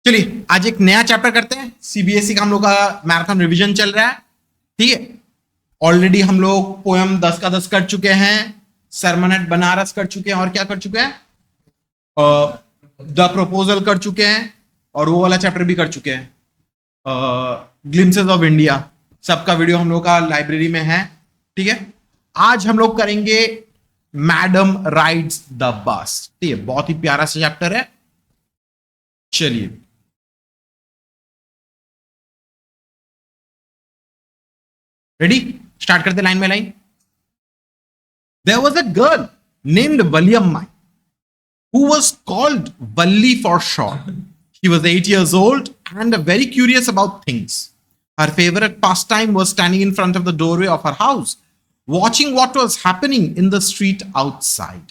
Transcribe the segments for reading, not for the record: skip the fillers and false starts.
चलिए आज एक नया चैप्टर करते हैं। सीबीएसई का हम लोग का मैराथन रिवीजन चल रहा है। ठीक है, ऑलरेडी हम लोग पोयम 10 का 10 कर चुके हैं, सरमन एट बनारस कर चुके हैं, और क्या कर चुके हैं, द प्रपोजल कर चुके हैं, और वो वाला चैप्टर भी कर चुके हैं, ग्लिम्सेस ऑफ इंडिया। सबका वीडियो हम लोग का लाइब्रेरी में है। ठीक है, आज हम लोग करेंगे मैडम राइड्स द बस। ठीक है, बहुत ही प्यारा सा चैप्टर है। चलिए रेडी, स्टार्ट करते लाइन में line. There was a girl named Valliamma who was called Valli for short. She was 8 years old and very curious about things. Her favorite pastime was standing in front of the doorway of her house, watching what was happening in the street outside.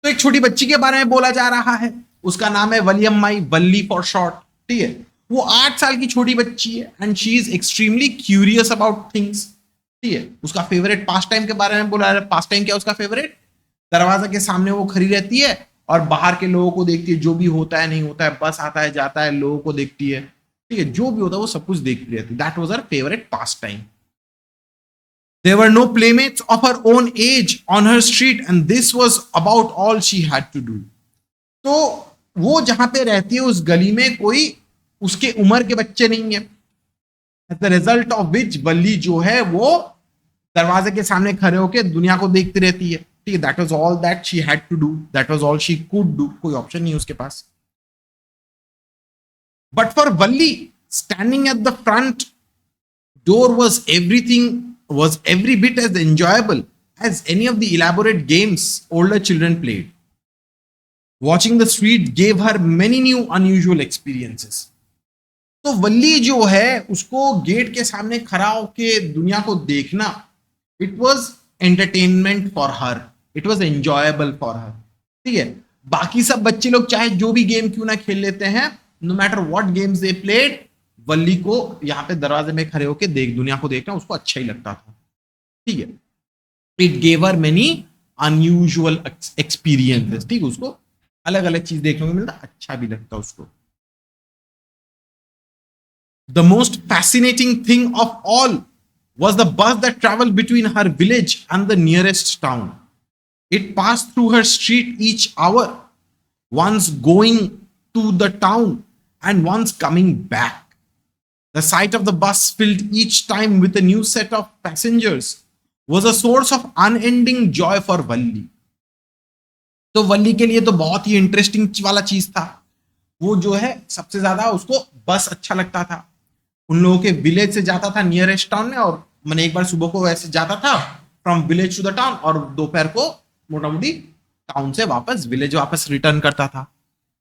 तो एक छोटी बच्ची के बारे में बोला जा रहा है, उसका नाम है वलियम्माई, वल्ली फॉर शॉर्ट। ठीक है, वो 8 साल की छोटी बच्ची है and she is extremely curious about things. ठीक है, उसका फेवरेट पास टाइम के बारे में बोला है। पास टाइम क्या उसका फेवरेट? दरवाजा के सामने वो खड़ी रहती है और बाहर के लोगों को देखती है, जो भी होता है नहीं होता है, बस आता है जाता है, लोगों को देखती है। ठीक है, जो भी होता है वो सब कुछ देखती रहती है। That was her favourite pass time. There were no playmates of her own age on her street and this was about all she had to do. तो वो जहां पे रहती है उस गली में कोई उसके उम्र के बच्चे नहीं है। As the result of which वल्ली जो है वो दरवाजे के सामने खड़े होकर दुनिया को देखती रहती है। ठीक है, that was all that she had to do, that was all she could do. कोई ऑप्शन नहीं उसके पास। But for Valli, standing at the front door was every bit as enjoyable as any of the elaborate games older children played. Watching the street gave her many new unusual experiences. तो वल्ली जो है उसको gate के सामने खड़ा होके दुनिया को देखना, it was entertainment for her, it was enjoyable for her. ठीक है, बाकी सब बच्चे लोग चाहे जो भी गेम क्यों ना खेल लेते हैं, no matter what games they played, Valli को यहाँ पे दरवाजे में खड़े होके दुनिया को देखना उसको अच्छा ही लगता था। ठीक है, it gave her many unusual experiences. ठीक है, उसको अलग अलग चीज देखने को मिलता, अच्छा भी लगता उसको। The most fascinating thing of all was the bus that traveled between her village and the nearest town. It passed through her street each hour, once going to the town and once coming back. The sight of the bus filled each time with a new set of passengers was a source of unending joy for Valli. तो वल्ली के लिए तो बहुत ही interesting वाला चीज था। वो जो है सबसे ज्यादा उसको बस अच्छा लगता था। उन लोगों के विलेज से जाता था नियरेस्ट टाउन में, और मैंने एक बार सुबह को वैसे जाता था from village to the town, और दोपहर को मोटा मोटी टाउन से वापस विलेज वापस रिटर्न करता था।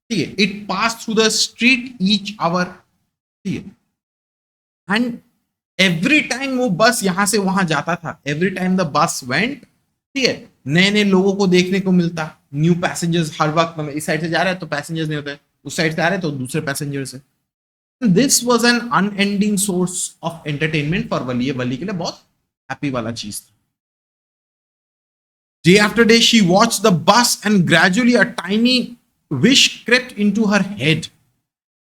ठीक है, it pass through the street each hour. ठीक है, एंड एवरी टाइम वो बस यहां से वहां जाता था, every time the bus went. ठीक है, नए नए लोगों को देखने को मिलता, न्यू पैसेंजर्स। हर वक्त इस साइड से जा रहे हैं तो पैसेंजर्स नहीं होते, उस साइड से आ रहे हैं तो दूसरे पैसेंजर्स है। This was an unending source of entertainment for Valli. वल्ली के लिए बहुत हैप्पी वाला चीज था। Day after day she watched the bus and gradually a tiny wish crept into her head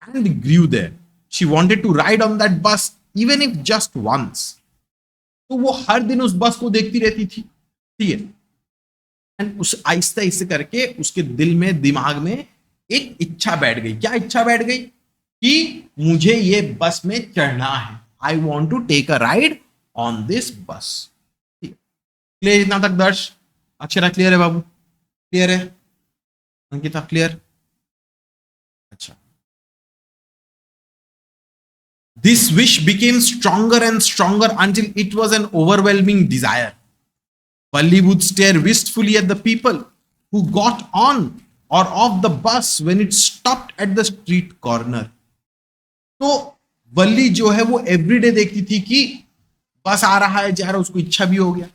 and grew there. She wanted to ride on that bus even if just once. तो वो हर दिन उस बस को देखती रहती थी। ठीक है, एंड उस आहिस्ते आहिस्ते करके उसके दिल में दिमाग में एक इच्छा बैठ गई। क्या इच्छा बैठ गई? कि मुझे ये बस में चढ़ना है। I want to take a ride on this bus. Clear इतना तक दर्श? अक्षरा क्लियर है बाबू? क्लियर है अंकिता? क्लियर? अच्छा। This wish became stronger and stronger until it was an overwhelming desire. Valli would stare wistfully at the people who got on or off the bus when it stopped at the street corner. तो वल्ली जो है वो everyday देखती थी कि बस आ रहा है जा रहा, उसको इच्छा भी हो गया।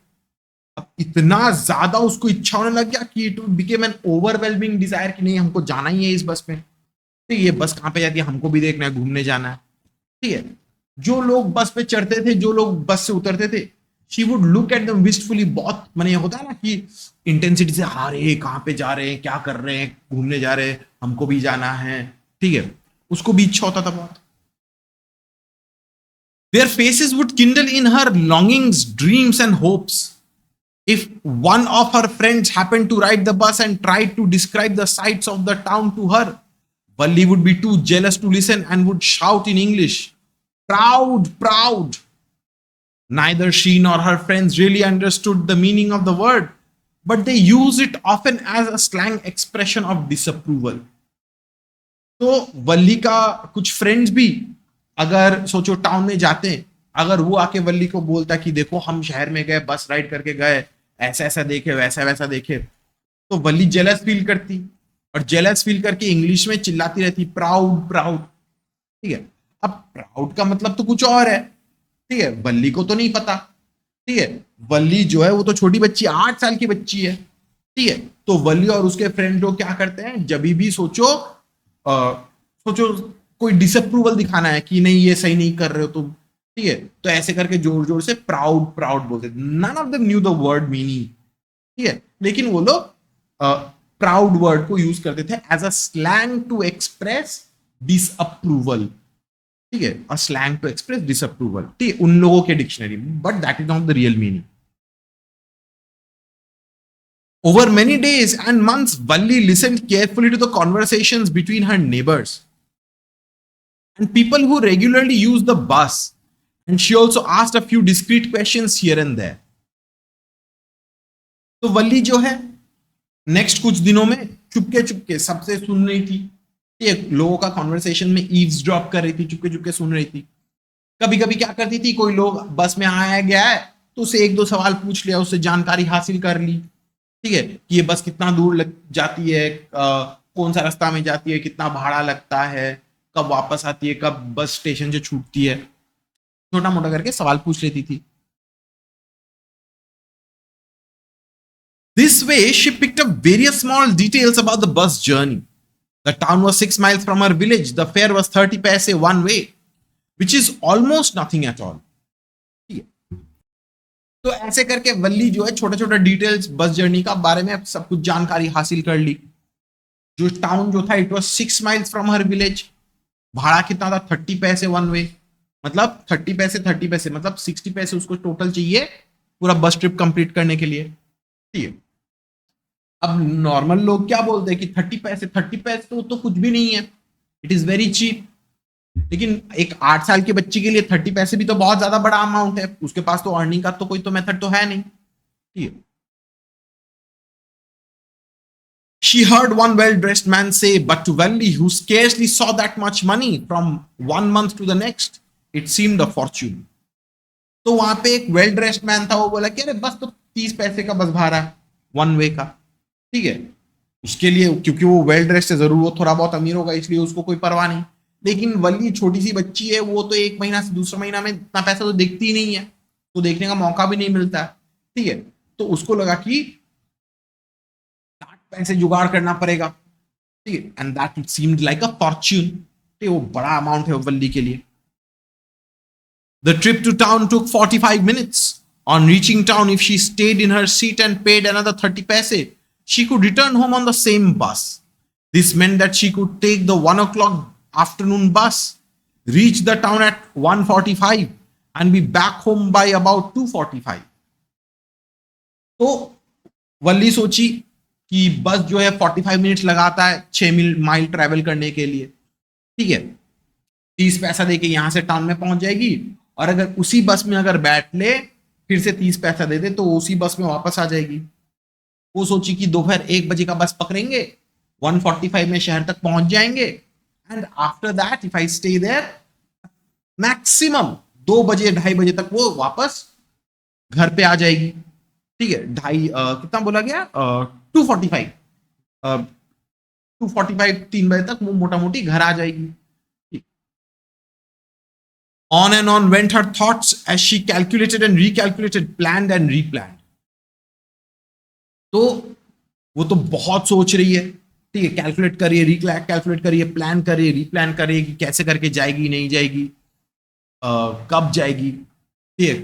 अब इतना ज्यादा उसको इच्छा होने लग गया कि it became an overwhelming desire कि नहीं हमको जाना ही है इस बस में। तो ये बस कहाँ पे जाती है, हमको भी देखना है, घूमने जाना है। ठीक है, जो लोग बस पे चढ़ते थे, जो लोग बस से उतरते थे, she would look at them wistfully. बहुत मैंने होता है ना कि इंटेंसिटी से, हाँ रे कहाँ पे जा रहे हैं, क्या कर रहे हैं, घूमने जा रहे हैं, हमको भी जाना है। ठीक है, उसको भी इच्छा होता था बहुत. Their faces would kindle in her longings, dreams, and hopes. If one of her friends happened to ride the bus and tried to describe the sights of the town to her, Valli would be too jealous to listen and would shout in English, "Proud, proud." Neither she nor her friends really understood the meaning of the word, but they used it often as a slang expression of disapproval. तो वल्ली का कुछ friends भी अगर सोचो town में जाते हैं, अगर वो आके वल्ली को बोलता कि देखो हम शहर में गए, बस राइड करके गए, ऐसा ऐसा देखे, वैसा वैसा देखे, तो वल्ली जेलस फील करती और जेलस फील करके इंग्लिश में चिल्लाती रहती, प्राउड प्राउड. ठीक है, अब प्राउड का मतलब तो कुछ और है. ठीक है, वल्ली को तो नहीं पता. ठीक है, वल्ली जो है वो तो छोटी बच्ची, 8 साल की बच्ची है. ठीक है, तो वल्ली और उसके फ्रेंड लोग क्या करते हैं, जब भी सोचो कोई डिसअप्रूवल दिखाना है कि नहीं ये सही नहीं कर रहे हो तुम, ठीक है, तो ऐसे करके जोर जोर से प्राउड प्राउड बोलते. None of them knew the word meaning. ठीक है, लेकिन वो लोग प्राउड वर्ड को यूज करते थे as a slang to express disapproval. ठीक है, a slang to express disapproval. ठीक है, उन लोगों के dictionary, but that is not the real meaning. Over many days and months, Valli listened carefully to the conversations between her neighbors and people who regularly used the bus, and she also asked a few discreet questions here and there. तो वल्ली जो है next कुछ दिनों में चुपके चुपके सबसे सुन रही थी. एक लोगों का कॉन्वर्सेशन में ईव्स ड्रॉप कर रही थी, चुपके चुपके सुन रही थी. कभी कभी क्या करती थी, कोई लोग बस में आया गया है तो उसे 1-2 सवाल पूछ लिया, उससे जानकारी हासिल कर ली. ठीक है, कि ये बस कितना दूर लग जाती है, कौन सा रास्ता में जाती है, कितना भाड़ा लगता है, कब वापस आती है, कब बस स्टेशन से छूटती है, छोटा मोटा करके सवाल पूछ लेती थी. This way, she picked up various small details about the bus journey. The town was 6 miles from her village. The fare was 30 paise one way, which is almost nothing at all. तो ऐसे करके वल्ली जो है छोटा छोटा details bus journey का बारे में सब कुछ जानकारी हासिल कर ली. जो टाउन जो था, it was 6 miles from her village. भाड़ा कितना था, 30 पैसे वन वे. मतलब 30 पैसे मतलब 60 पैसे उसको टोटल चाहिए पूरा बस ट्रिप कंप्लीट करने के लिए. ठीक है, अब नॉर्मल लोग क्या बोलते हैं कि 30 पैसे तो कुछ भी नहीं है, इट इज वेरी चीप. लेकिन एक 8 साल की बच्ची के लिए 30 पैसे भी तो बहुत ज्यादा बड़ा अमाउंट है. उसके पास तो अर्निंग का तो कोई तो मेथड तो है नहीं. ठीक है. She heard one well-dressed man say, but to Valli, who scarcely saw that much money from one month to the next, it seemed a fortune. तो वहां पे एक वेल ड्रेस्ड मैन था, वो बोला कि अरे बस तो 30 पैसे का बस भाड़ा है वन वे का. ठीक है, उसके लिए क्योंकि वो वेल ड्रेस्ड है, जरूर वो थोड़ा बहुत अमीर होगा, इसलिए उसको कोई परवाह नहीं. लेकिन वल्ली छोटी सी बच्ची है, वो तो एक महीना से दूसरा महीना में इतना पैसा तो देखती ही नहीं है, तो देखने का मौका भी नहीं मिलता. ठीक है, तो उसको लगा कि 60 पैसे जुगाड़ करना पड़ेगा. ठीक है, and that seemed like a Fortune. वो बड़ा अमाउंट है वल्ली के लिए. The trip to town took 45 minutes. On reaching town, if she stayed in her seat and paid another 30 paise, she could return home on the same bus. This meant that she could take the 1 o'clock afternoon bus, reach the town at 1:45, and be back home by about 2:45. तो वल्ली सोची कि बस जो है 45 minutes लगाता है 6 mile travel करने के लिए. ठीक है, 30 पैसा देके यहां से टाउन में पहुंच जाएगी, और अगर उसी बस में अगर बैठ ले, फिर से 30 पैसा दे दे, तो उसी बस में वापस आ जाएगी. वो सोची कि दोपहर 1 बजे का बस पकड़ेंगे, 1:45 में शहर तक पहुंच जाएंगे, and after that if I stay there, maximum 2 बजे 2:30 बजे तक वो वापस घर पे आ जाएगी. ठीक है, कितना बोला गया, 2:45, 3 बजे तक वो मोटा मोटी घर आ जाएगी. On and on went her thoughts as she calculated and recalculated, planned and replanned. तो वो तो बहुत सोच रही है. ठीक है, कैलकुलेट कर रही है, कैलकुलेट कर रही है, प्लान कर रही है, रीप्लान कर रही है कि कैसे करके जाएगी, नहीं जाएगी, कब जाएगी. ठीक है,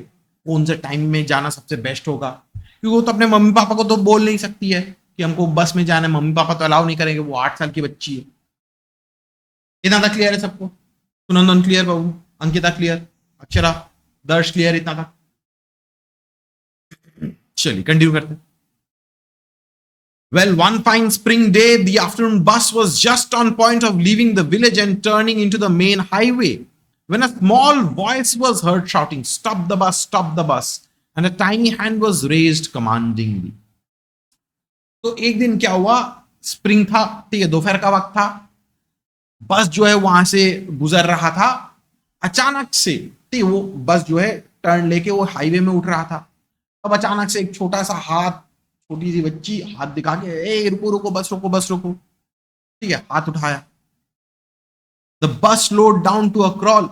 कौन से टाइम में जाना सबसे बेस्ट होगा, क्योंकि वो तो अपने मम्मी पापा को तो बोल नहीं सकती है कि हमको बस में जाना है, मम्मी पापा तो अलाउ नहीं करेंगे, वो 8 साल की बच्ची है. इतना तक क्लियर है सबको? सुनंदन क्लियर, बाबू अंकिता क्लियर, अक्षरा, दर्श क्लियर इतना तक? चलिए कंटिन्यू करते हैं. Well, one fine spring day, the afternoon bus was just on point of leaving the village and turning into the main highway when a small voice was heard shouting, "Stop the bus, stop the bus," and a tiny hand was raised commandingly. तो एक दिन क्या हुआ, spring था, ठीक है, दोपहर का वक्त था, बस जो है वहां से गुजर रहा था, अचानक से ठीक वो बस जो है टर्न लेके वो हाईवे में उठ रहा था. अब अचानक से एक छोटा सा हाथ, छोटी सी बच्ची हाथ दिखा के, ए रुको रुको, बस रोको बस रोको, ठीक है, हाथ उठाया. The bus slowed down to a crawl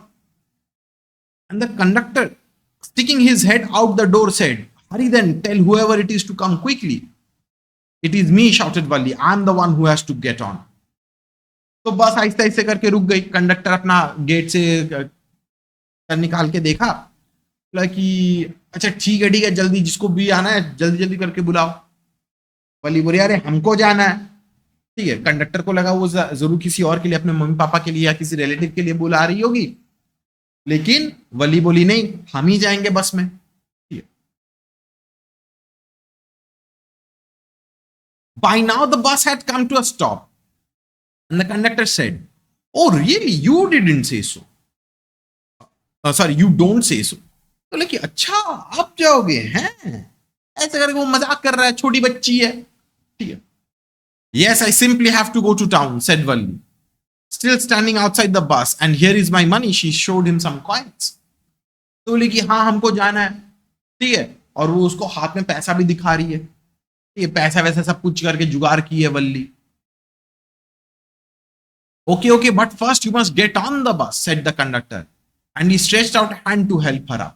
and the conductor sticking his head out the door said, "Hurry then, tell whoever it is to come quickly." "It is me," shouted Valli. "I'm the one who has to get on." तो बस आहिस्ते आहिस्ते करके रुक गई. Conductor अपना gate से निकाल के देखा, बोला कि अच्छा ठीक है, जल्दी जिसको भी आना है जल्दी जल्दी करके बुलाओ. वली बोले अरे हमको जाना है. ठीक है, कंडक्टर को लगा वो जरूर किसी और के लिए, अपने मम्मी पापा के लिए या किसी रिलेटिव के लिए बुला रही होगी, लेकिन वली बोली नहीं, हम ही जाएंगे बस में. ठीक है. By now the bus had come to a stop and the conductor said, "Oh really, you didn't say so. Sorry, you don't say so." तो लेकिन अच्छा आप जाओगे हैं, ऐसे करके वो मजाक कर रहा है, छोटी बच्ची है. ठीक है. "Yes, I simply have to go to town," said Valli, still standing outside the bus, "and here is my money." She showed him some coins. तो बोली कि हाँ हमको जाना है. ठीक है, और वो उसको हाथ में पैसा भी दिखा रही है. ठीक है, पैसा वैसा सब कुछ करके जुगाड़ की है वल्ली. Okay, but first you must get on the bus," said the conductor, and he stretched out a hand to help her up.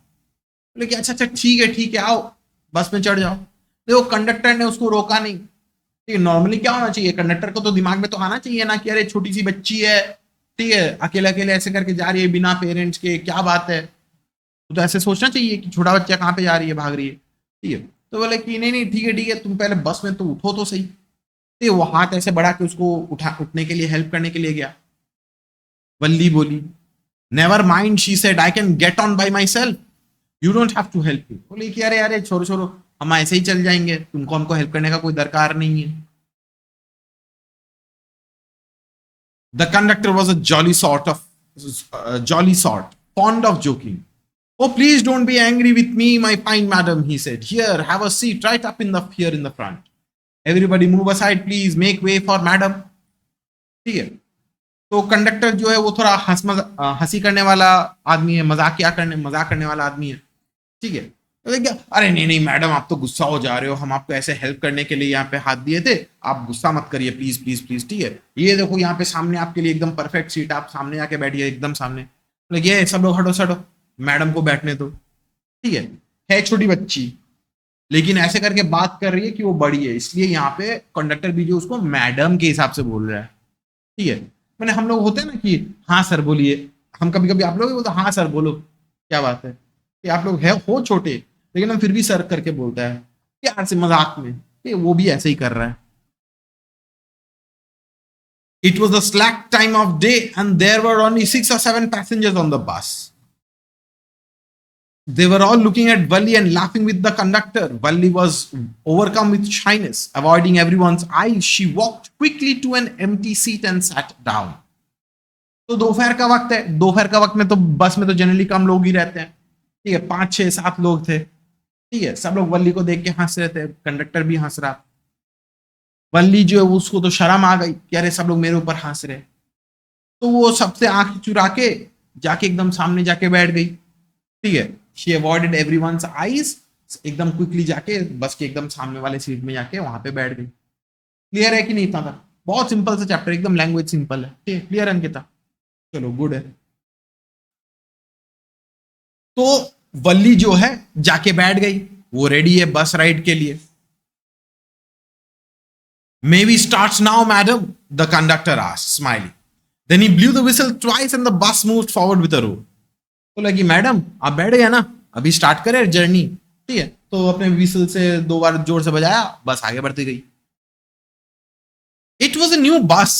बोले कि अच्छा ठीक है, आओ बस में चढ़ जाओ. देखो कंडक्टर ने उसको रोका नहीं. ठीक है, नॉर्मली क्या होना चाहिए, कंडक्टर को तो दिमाग में तो आना चाहिए ना कि अरे छोटी सी बच्ची है, ठीक है, अकेले अकेले ऐसे करके जा रही है बिना पेरेंट्स के, क्या बात है. तो ऐसे सोचना चाहिए कि छोटा बच्चा कहाँ पे जा रही है, भाग रही है. ठीक है, तो बोले कि नहीं ठीक है, तुम पहले बस में तो उठो तो सही. तो वो हाथ ऐसे बढ़ा के उसको उठने के लिए, हेल्प करने के लिए गया. वल्ली बोली, "never mind," she said, "I can get on by myself. You don't have to help me." बोली कि अरे छोड़ो, हम ऐसे ही चल जाएंगे, तुमको हमको हेल्प करने का कोई दरकार नहीं है. The conductor was a jolly sort, fond of joking. "Oh, please don't be angry with me, my fine madam," he said. "Here, have a seat right up here in the front. Everybody move aside, please. Make way for madam." ठीक है, तो conductor जो है वो थोड़ा हंसी करने वाला आदमी है, मजाक करने वाला आदमी है. ठीक है, तो क्या, अरे नहीं मैडम, आप तो गुस्सा हो जा रहे हो, हम आपको ऐसे हेल्प करने के लिए यहाँ पे हाथ दिए थे, आप गुस्सा मत करिए प्लीज प्लीज प्लीज. ठीक है, ये देखो यहाँ पे सामने आपके लिए एकदम परफेक्ट सीट, आप सामने आके बैठिए एकदम सामने. ये सब लोग हटो सटो, मैडम को बैठने दो. ठीक है छोटी बच्ची, लेकिन ऐसे करके बात कर रही है कि वो बड़ी है, इसलिए यहाँ पे कंडक्टर भी जो उसको मैडम के हिसाब से बोल रहा है. ठीक है, मैंने हम लोग होते हैं ना कि हाँ सर बोलिए, हम कभी कभी आप लोग बोलते हाँ सर बोलो, क्या बात है, कि आप लोग हो छोटे, लेकिन हम फिर भी सर करके बोलता है प्यार से मजाक में. वो भी ऐसे ही कर रहा है. It was the slack time of day and there were only 6 or 7 passengers on the bus. They were all looking at Valli and laughing with the conductor. Valli was overcome with shyness. Avoiding everyone's eyes, she walked quickly to an empty seat and sat down. तो दोपहर का वक्त है, दोपहर का वक्त में तो बस में तो जनरली कम लोग ही रहते हैं. ठीक है, 5 6 7 लोग थे. ठीक है, सब लोग वल्ली को देख के हंस रहे थे, कंडक्टर भी हंस रहा. वल्ली जो है उसको तो शर्म आ गई कि अरे सब लोग मेरे ऊपर हंस रहे. तो वो सबसे आंख चुरा के जाके एकदम सामने जाके बैठ गई. ठीक है, शी अवॉइडेड एवरीवन्स आईज, एकदम क्विकली जाके बस के एकदम सामने वाले सीट में जाके वहां पे बैठ गई. क्लियर है कि नहीं था? बहुत सिंपल सा चैप्टर, एकदम लैंग्वेज सिंपल है. ठीक है, क्लियर अंकिता? चलो गुड है. तो वल्ली जो है जाके बैठ गई, वो रेडी है बस राइड के लिए. "May we start now, madam?" the conductor asked, smiling. Then he blew the whistle twice and the bus moved forward with a roar. तो लगी, मैडम आप बैठ गए ना, अभी स्टार्ट करें जर्नी. ठीक है, तो अपने विसल से 2 बार जोर से बजाया, बस आगे बढ़ती गई. It was a new bus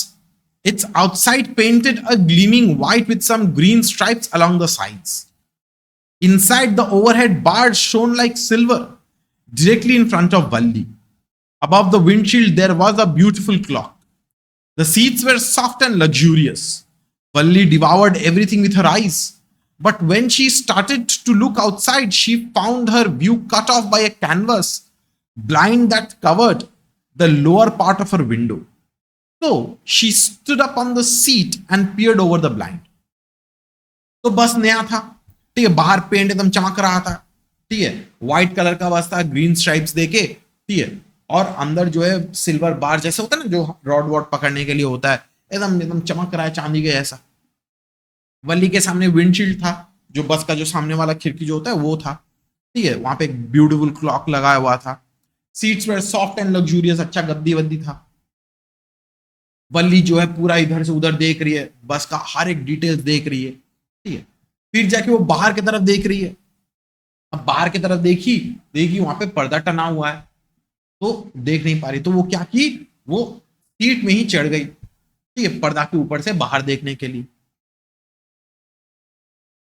Its outside painted a gleaming white with some green stripes along the sides. Inside, the overhead bars shone like silver directly in front of Valli. Above the windshield, there was a beautiful clock. The seats were soft and luxurious. Valli devoured everything with her eyes. But when she started to look outside, she found her view cut off by a canvas blind that covered the lower part of her window. So she stood up on the seat and peered over the blind. तो बस नया था, ठीक है, बाहर paint एकदम चमक रहा था, ठीक है, व्हाइट कलर का बस था, ग्रीन स्ट्राइप्स देके, ठीक है, और अंदर जो है सिल्वर बार जैसे होता है ना, जो रॉड वॉड पकड़ने के लिए होता है, एकदम एकदम चमक रहा है चांदी के जैसा. वल्ली के सामने विंडशील्ड था, जो बस का जो सामने वाला खिड़की जो होता है वो था, ठीक है, वहां पे एक ब्यूटीफुल क्लॉक लगाया हुआ था. Seats were soft and luxurious, अच्छा गद्दी वद्दी था. वल्ली जो है पूरा इधर से उधर देख रही है, बस का हर एक डिटेल्स देख रही है, ठीक है. फिर जाके वो बाहर की तरफ देख रही है. अब बाहर की तरफ देखी देखी वहां पे पर्दा टना हुआ है, तो देख नहीं पा रही, तो वो क्या की, वो सीट में ही चढ़ गई, ठीक है, पर्दा के ऊपर से बाहर देखने के लिए.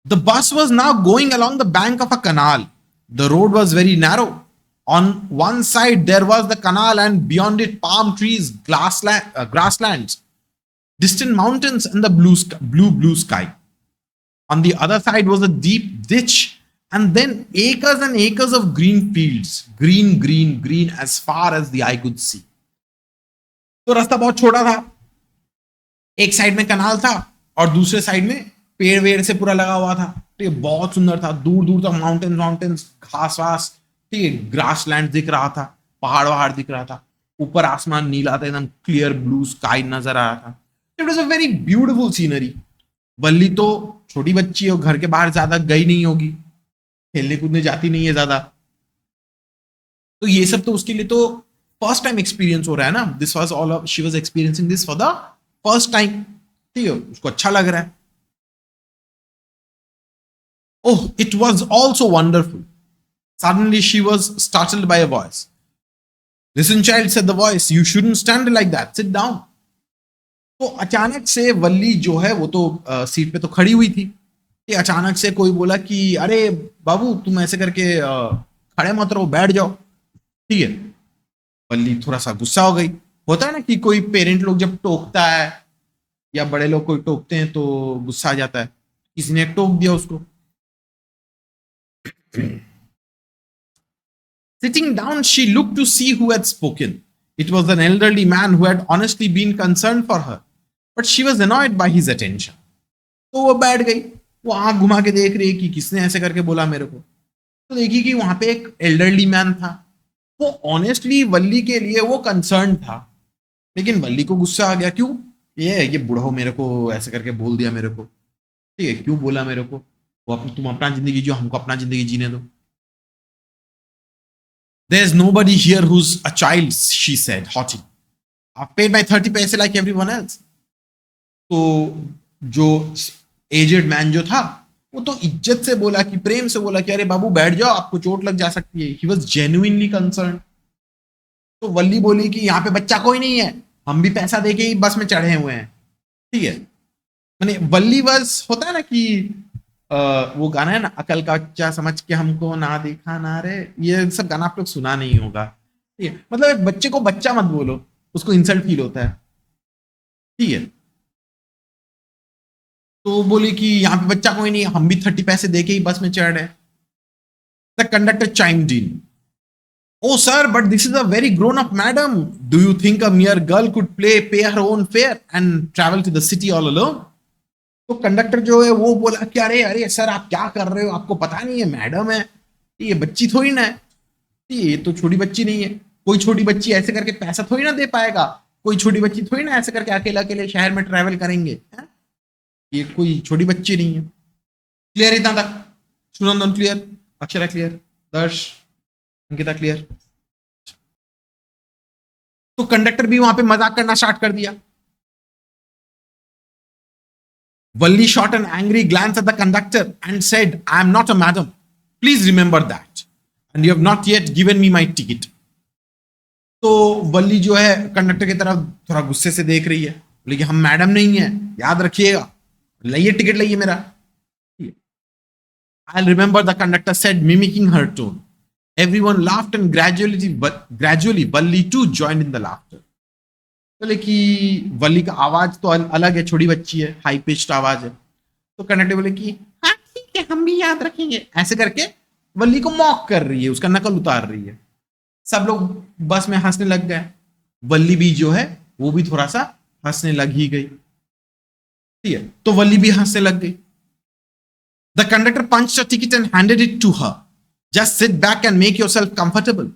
The bus was now going along the bank of a canal. The road was very narrow. On one side there was the canal, and beyond it palm trees, grasslands, distant mountains, and the blue sky. On the other side was a deep ditch, and then acres and acres of green fields, green as far as the eye could see. तो रास्ता बहुत छोटा था, एक side में कनाल था और दूसरे साइड में पेड़ वेड़ से पूरा लगा हुआ था, ठीक है, बहुत सुंदर था. दूर दूर तक माउंटेन्स, घास वास, ठीक है, ग्रास लैंड दिख रहा था, पहाड़ वहाड़ दिख रहा था, ऊपर आसमान नीला था, एकदम क्लियर ब्लू स्काई नजर आ रहा था. It was a very beautiful scenery. Valli तो छोटी बच्ची है, घर के बाहर ज्यादा गई नहीं होगी, खेलने कूदने जाती नहीं है ज्यादा, तो ये सब तो उसके लिए तो फर्स्ट टाइम एक्सपीरियंस हो रहा है ना. This was all, she was experiencing this for the first time, ठीक है, उसको अच्छा लग रहा है. Oh, it was also wonderful. Suddenly she was startled by a voice. Listen, child, said the voice. You shouldn't stand like that. Sit down. तो अचानक से वल्ली जो है वो तो सीट पे तो खड़ी हुई थी. कि अचानक से कोई बोला कि अरे बाबू तुम ऐसे करके खड़े मत रहो, बैठ जाओ, ठीक है. वल्ली थोड़ा सा गुस्सा हो गई. होता है ना कि कोई पेरेंट लोग जब टोकता है या बड़े लोग कोई टोकते हैं तो गुस्सा आ जाता है. किसी ने टोक दिया उसको. Sitting down, she looked to see who had spoken. It was an elderly man who had honestly been concerned for her, but she was annoyed by his attention. तो वो बैठ गई, वो आंख घुमा के देख रही है कि किसने ऐसे करके बोला मेरे को. तो देखी कि वहां पे एक एल्डरली मैन था. वो ऑनेस्टली वल्ली के लिए वो कंसर्न था, लेकिन वल्ली को गुस्सा आ गया. क्यों? ये बुढ़ो मेरे को ऐसे करके बोल दिया मेरे को, ठीक है, क्यों बोला मेरे को. तुम अपना जिंदगी जियो, हमको अपना जिंदगी जीने दो. There's nobody here who's a child, she said, haughty. I've paid my 30 paise like everyone else. तो जो एजेड मैन जो था वो तो इज्जत से बोला, कि प्रेम से बोला कि अरे बाबू बैठ जाओ, आपको चोट लग जा सकती है. He was genuinely concerned. तो वल्ली बोली कि यहाँ पे बच्चा कोई नहीं है, हम भी पैसा देके ही बस में चढ़े हुए हैं, ठीक है. मैंने वल्ली बस होता है ना कि वो गाना है ना, अकल का बच्चा समझ के हमको ना देखा ना रे, ये सब गाना आप लोग सुना नहीं होगा, ठीक है. मतलब एक बच्चे को बच्चा मत बोलो, उसको इंसल्ट फील होता है, ठीक है. तो बोली कि यहाँ पे बच्चा कोई नहीं, हम भी 30 पैसे देके ही बस में चढ़ रहे. The conductor chimed in. Oh sir, but this is a very grown up madam. Do you think a mere girl could pay her own fare and travel to the city all alone? तो conductor जो है वो बोला कि अरे अरे sir आप क्या कर रहे हो, आपको पता नहीं है मैडम है, ये बच्ची थोड़ी ना है, ये तो छोटी बच्ची नहीं है. कोई छोटी बच्ची ऐसे करके पैसा थोड़ी ना दे पाएगा, कोई छोटी बच्ची थोड़ी ना ऐसे करके अकेले अकेले शहर में ट्रैवल करेंगे, है? ये कोई छोटी बच्ची नहीं है. क्लियर इतना तक? सुनंदन क्लियर? अक्षरा क्लियर? दर्श अंकिता क्लियर? तो कंडक्टर भी वहां पे मजाक करना स्टार्ट कर दिया. Valli shot an angry glance at the conductor and said, I am not a madam. Please remember that. And you have not yet given me my ticket. तो वल्ली जो है कंडक्टर की तरफ थोड़ा गुस्से से देख रही है, बोले कि हम मैडम नहीं है, याद रखिएगा, लाइए टिकट लाइए मेरा। I remember the conductor said, mimicking her tone. Everyone laughed and gradually Valli to join in the laughter. बोले कि वल्ली का आवाज तो अलग है, छोटी बच्ची है, हाई पिच्ड आवाज है। तो कंडक्टर बोले कि हाँ ठीक है, हम भी याद रखेंगे, ऐसे करके वल्ली को मॉक कर रही है, उसका नकल उतार रही है। सब लोग बस में हंसने लग गए। वल्ली भी जो है वो भी थोड़ा सा हंसने लग ही गई। ठीक है, तो वल्ली भी हंसने लग गई। The conductor punched a ticket and handed it to her. Just sit back and make yourself comfortable.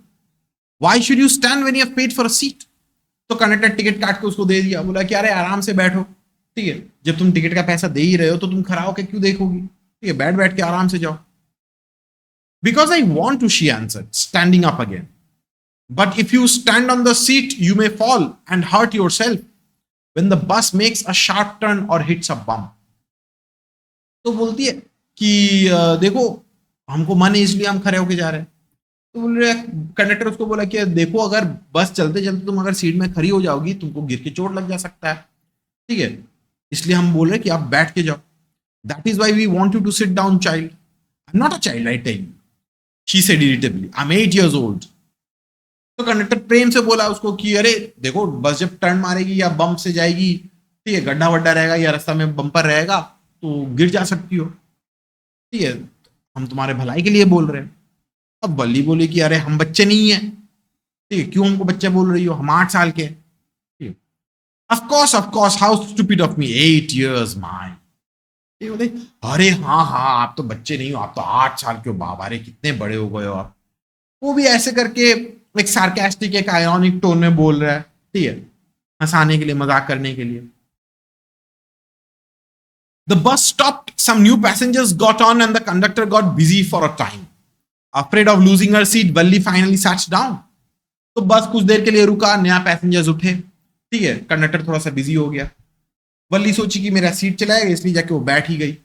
Why should you stand when you have paid for a seat? तो कंडक्टर टिकट काट के उसको दे दिया, बोला कि अरे आराम से बैठो, ठीक है, जब तुम टिकट का पैसा दे ही रहे हो तो तुम खड़ा होकर क्यों देखोगी, ठीक है, बैठ बैठ के आराम से जाओ। Because I want to, she answered, standing up again. But if you stand on the seat you may fall and hurt yourself when the bus makes a sharp turn और हिट्स अ बम्प। तो बोलती है कि देखो हमको मन है इसलिए हम खड़े होके जा रहे हैं। तो बोल रहे, कंडक्टर उसको बोला कि देखो अगर बस चलते चलते तुम अगर सीट में खड़ी हो जाओगी, तुमको गिर के चोट लग जा सकता है, ठीक है, इसलिए हम बोल रहे कि आप बैठ के जाओ। That is why we want you to sit down child. I am not a child, I tell you, she said irritably, I am 8 years old। तो कंडक्टर प्रेम से बोला उसको कि अरे देखो बस जब टर्न मारेगी या बम्प से जाएगी, ठीक है, गड्ढा वड्ढा रहेगा या रास्ता में बम्पर रहेगा तो गिर जा सकती हो, ठीक है, हम तुम्हारे भलाई के लिए बोल रहे हैं। अब वल्ली बोली कि अरे हम बच्चे नहीं है, ठीक है, क्यों हमको बच्चे बोल रही हो, हम 8 साल के। Of course, how stupid of me, 8 years my. बोले अरे हाँ हाँ, आप तो बच्चे नहीं हो, आप तो 8 साल के हो बाबा रे, कितने बड़े हो गए हो आप। वो भी ऐसे करके एक सार्केस्टिक, एक आयरॉनिक टोन में बोल रहा है, ठीक है, हंसाने के लिए, मजाक करने के लिए। The bus stopped, some new passengers got on and the conductor got busy for a time. Afraid of losing her seat, Valli finally sat down. तो बस कुछ देर के लिए रुका, नया पैसेंजर्स उठे, ठीक है, कंडक्टर थोड़ा सा बिजी हो गया। वल्ली सोची कि मेरा सीट चलाएगा, इसलिए जाके वो बैठ ही गई।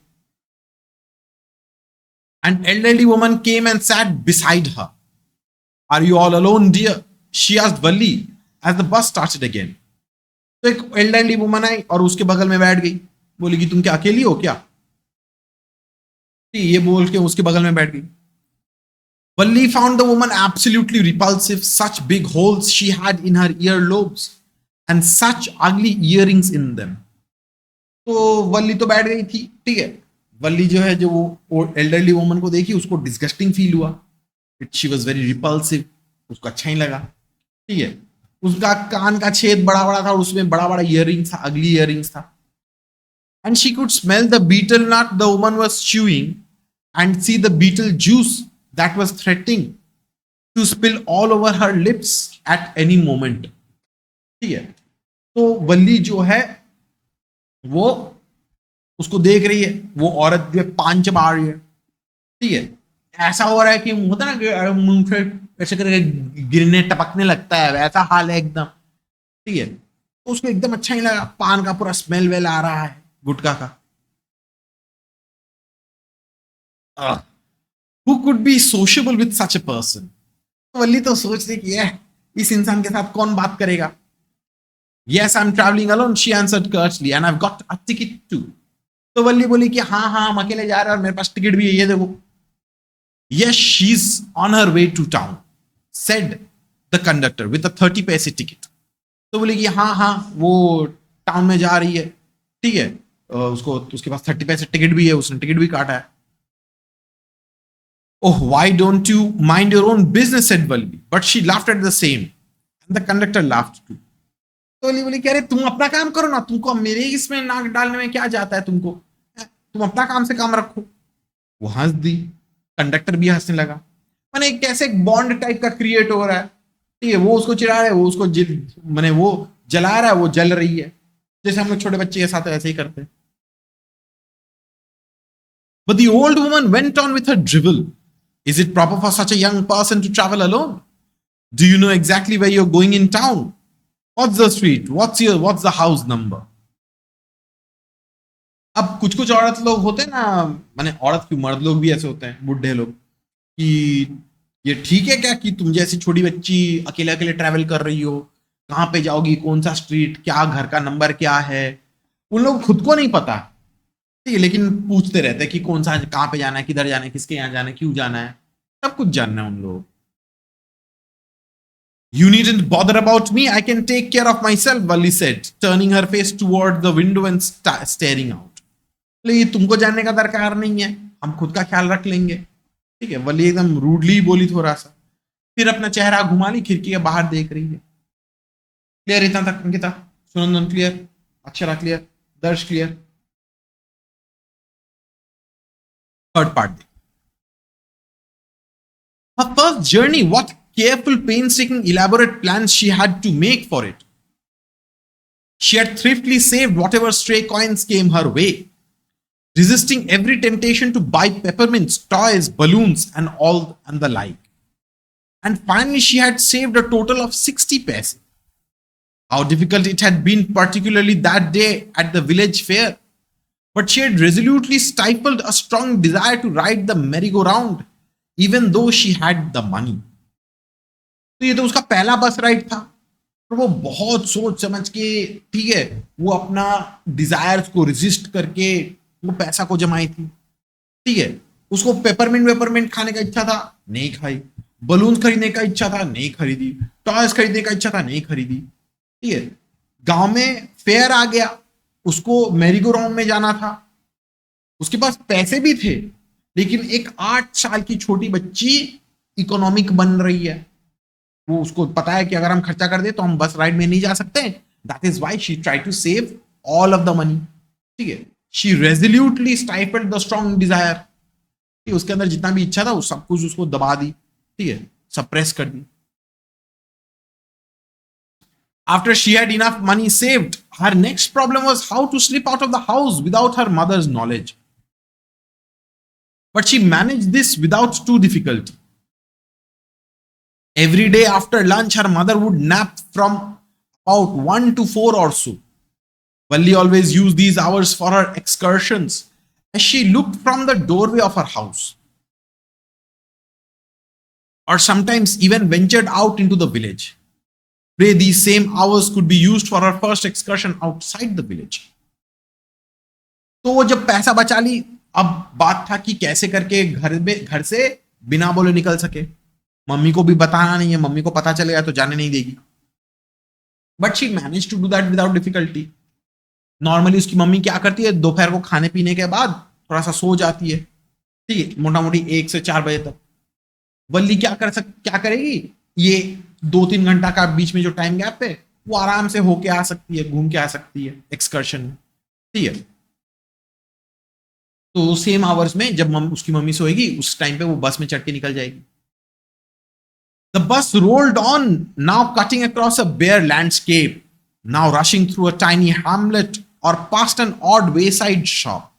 An elderly woman came and sat beside her. Are you all alone, dear? She asked Valli as the bus started again. तो एक एल्डरली वुमन आई और उसके बगल में बैठ गई, बोली कि तुम क्या अकेली हो क्या, ये बोल के उसके बगल में बैठ गई। Valli found the woman absolutely repulsive. Such big holes she had in her earlobes and such ugly earrings in them. तो वल्ली तो बैठ गई थी, ठीक है, वल्ली जो है, जो वो एल्डरली वुमन को देखी उसको डिस्गस्टिंग फील हुआ, शी वॉज वेरी रिपल्सिव, उसको अच्छा ही लगा, ठीक है, उसका कान का छेद बड़ा बड़ा था, उसमें बड़ा बड़ा इयररिंग्स था, अगली इयररिंग्स था। And she could smell the betel nut the woman was chewing and see the betel juice that was threatening to spill all over her lips at any moment. ठीक है, तो वल्ली जो है वो उसको देख रही है, वो औरत जो पान चबा रही है, ठीक है, ऐसा हो रहा है कि होता ना कि मुंह से ऐसे करके गिरने टपकने लगता है, वैसा हाल है एकदम, ठीक है, तो उसको एकदम अच्छा ही लगा, पान का पूरा स्मेल वेल आ रहा है, गुटखा का। Who could be sociable with such a person? वल्ली तो सोच रही कि इस इंसान के साथ कौन बात करेगा। Yes, I'm traveling alone, she answered curtly, and I've got a ticket too. तो वल्ली बोली कि हाँ हाँ हम अकेले जा रहे हैं और मेरे पास टिकट भी है, ये देखो। Yes, she's on her way to town, said the conductor with a 30 पैसे ticket. तो बोली कि हाँ हाँ वो टाउन में जा रही है, ठीक है, उसको उसके पास 30 पैसे टिकट भी है, उसने टिकट भी काटा है। Oh, why don't you mind your own business, said Valli, but she laughed at the same, and the conductor laughed too. तो वल्ली बोली कि अरे तुम अपना काम करो ना, तुमको मेरे इसमें नाक डालने में क्या जाता है तुमको, तुम अपना काम से काम रखो। वो हंस दी, कंडक्टर भी हंसने लगा। मैंने कैसे एक बॉन्ड टाइप का क्रिएट हो रहा है, ठीक है, वो उसको चिढ़ा रहा है, वो उसको मैंने वो जला रहा है, वो जल रही है, जैसे हम लोग छोटे बच्चे के साथ ऐसे ही करते हैं। But the old woman went on with her drivel. Is it proper for such a young person to travel alone? Do you know exactly where you're going in town? What's the street? What's the house number? अब कुछ कुछ औरत लोग होते हैं ना, माने औरत क्यों, मर्द लोग भी ऐसे होते हैं, बुढ़े लोग, कि ये ठीक है क्या कि तुम जैसी छोटी बच्ची अकेले अकेले ट्रैवल कर रही हो, कहाँ पे जाओगी, कौन सा स्ट्रीट, क्या घर का नंबर क्या है, उन लोग खुद को नहीं पता, ठीक है, लेकिन पूछते रहते हैं कि कौन सा, कहाँ पे जाना है, किधर जाना है, किसके यहाँ जाना है, क्यों जाना है, सब कुछ जानना है उन लोग। You needn't bother about me. I can take care of myself, Valli said, turning her face toward the window and staring out. ये तुमको जानने का दरकार नहीं है, हम खुद का ख्याल रख लेंगे, ठीक है। वली एकदम रूडली बोली थोड़ा सा, फिर अपना चेहरा घुमा ली, खिड़की के बाहर देख रही है। क्लियर इतना तक अंकिता? सुनंदन क्लियर? अक्षरा क्लियर? दर्श क्लियर? थर्ड पार्ट देखिए। Her first journey, what careful, painstaking, elaborate plans she had to make for it. She had thriftily saved whatever stray coins came her way, resisting every temptation to buy peppermints, toys, balloons, and all and the like. And finally, she had saved a total of 60 paise. How difficult it had been, particularly that day at the village fair. But she had resolutely stifled a strong desire to ride the merry-go-round, even though she had the money. तो ये तो उसका पहला बस ride था, और वो बहुत सोच समझ के, ठीक है, वो अपना डिजायर्स को रेजिस्ट करके वो पैसा को जमाई थी, ठीक है। उसको पेपरमिंट खाने का इच्छा था, नहीं खाई। बलून खरीदने का इच्छा था, नहीं खरीदी। टॉयज खरीदने का इच्छा था, नहीं खरीदी, ठीक है। गांव में फेयर आ गया, उसको मैरीगो राउंड में जाना था, उसके पास पैसे भी थे, लेकिन एक 8 साल की छोटी बच्ची इकोनॉमिक बन रही है, वो उसको पता है कि अगर हम खर्चा कर दे तो हम बस राइड में नहीं जा सकते। That is why she try to save all of the money, ठीक है। She resolutely stifled the strong desire, उसके अंदर जितना भी इच्छा था वो सब कुछ उसको दबा दी, ठीक है, सप्रेस कर दी। After she had enough money saved, her next problem was how to slip out of the house without her mother's knowledge. But she managed this without too difficulty. Every day after lunch, her mother would nap from about 1 to 4 or so. Valli always used these hours for her excursions as she looked from the doorway of her house, or sometimes even ventured out into the village. Pray these same hours could be used for her first excursion outside the village. तो वो जब पैसा बचा ली, अब बात था कि कैसे करके घर से बिना बोले निकल सके। मम्मी को भी बताना नहीं है, मम्मी को पता चलेगा तो जाने नहीं देगी। But she manage to do that without difficulty. Normally उसकी मम्मी क्या करती है, दोपहर को खाने पीने के बाद थोड़ा सा सो जाती है, ठीक है, मोटा मोटी 1 से 4 बजे तक। वल्ली क्या करेगी, ये 2-3 घंटा का बीच में जो टाइम गैप है वो आराम से होके आ सकती है, घूम के आ सकती है एक्सकर्शन में, ठीक है। तो सेम आवर्स में जब उसकी मम्मी सोएगी, उस टाइम पे वो बस में चढ़ के निकल जाएगी। The bus rolled on, now cutting across a bare landscape, now rushing through a tiny hamlet or past an odd wayside shop.